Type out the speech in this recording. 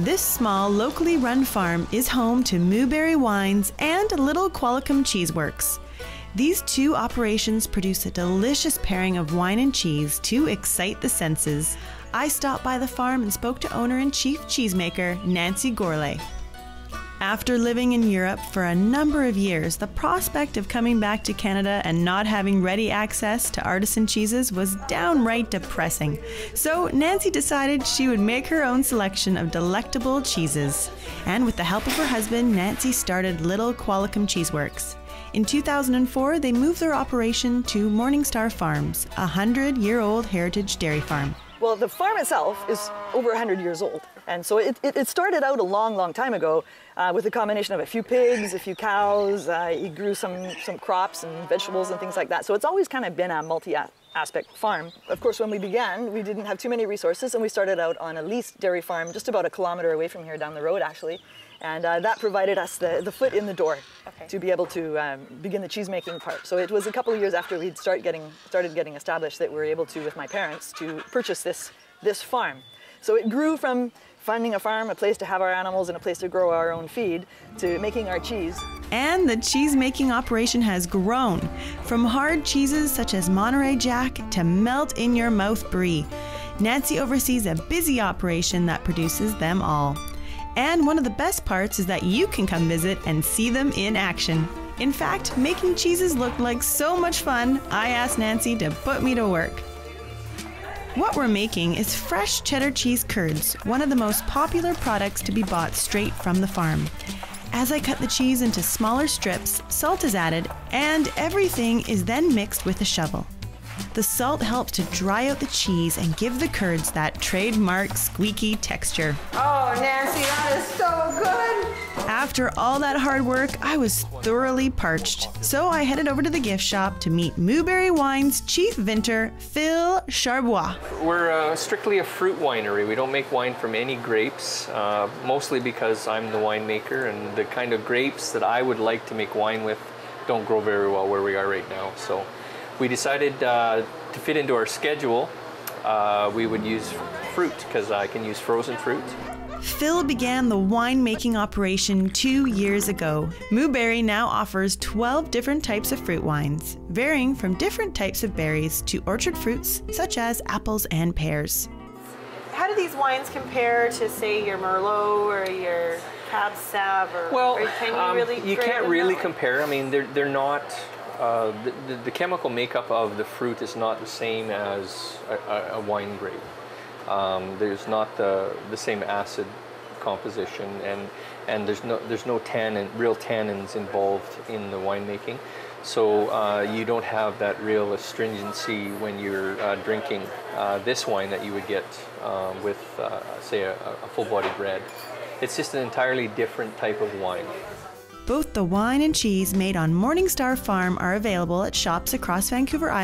This small, locally run farm is home to Mooberry wines and little Qualicum Cheeseworks. These two operations produce a delicious pairing of wine and cheese to excite the senses. I stopped by the farm and spoke to owner-in-chief cheesemaker Nancy Gourlay. After living in Europe for a number of years, the prospect of coming back to Canada and not having ready access to artisan cheeses was downright depressing. So Nancy decided she would make her own selection of delectable cheeses. And with the help of her husband, Nancy started Little Qualicum Cheeseworks. In 2004, they moved their operation to Morningstar Farms, a 100-year-old heritage dairy farm. Well, the farm itself is over 100 years old. And so it started out a long, long time ago with a combination of a few pigs, a few cows. He grew some crops and vegetables and things like that. So it's always kind of been a multi-aspect farm. Of course, when we began, we didn't have too many resources, and we started out on a leased dairy farm just about a kilometer away from here, down the road actually. And that provided us the foot in the door to be able to begin the cheese-making part. So it was a couple of years after we'd started getting established that we were able to, with my parents, to purchase this farm. So it grew from finding a farm, a place to have our animals, and a place to grow our own feed, to making our cheese. And the cheese-making operation has grown, from hard cheeses such as Monterey Jack to melt-in-your-mouth brie. Nancy oversees a busy operation that produces them all. And one of the best parts is that you can come visit and see them in action. In fact, making cheeses looked like so much fun, I asked Nancy to put me to work. What we're making is fresh cheddar cheese curds, one of the most popular products to be bought straight from the farm. As I cut the cheese into smaller strips, salt is added, and everything is then mixed with a shovel. The salt helps to dry out the cheese and give the curds that trademark squeaky texture. Oh, Nancy, that is so good! After all that hard work, I was thoroughly parched. So I headed over to the gift shop to meet Mooberry Wine's chief vintner, Phil Charbois. We're strictly a fruit winery. We don't make wine from any grapes, mostly because I'm the winemaker, and the kind of grapes that I would like to make wine with don't grow very well where we are right now. So we decided to fit into our schedule, we would use fruit, because I can use frozen fruit. Phil began the winemaking operation 2 years ago. Mooberry now offers 12 different types of fruit wines, varying from different types of berries to orchard fruits such as apples and pears. How do these wines compare to, say, your Merlot or your Cab Sauv? Or you can't really compare. I mean, they're not. The chemical makeup of the fruit is not the same as a wine grape. There's not the same acid composition, and there's no real tannins involved in the winemaking. So you don't have that real astringency when you're drinking this wine that you would get with, say, a full-bodied red. It's just an entirely different type of wine. Both the wine and cheese made on Morningstar Farm are available at shops across Vancouver Island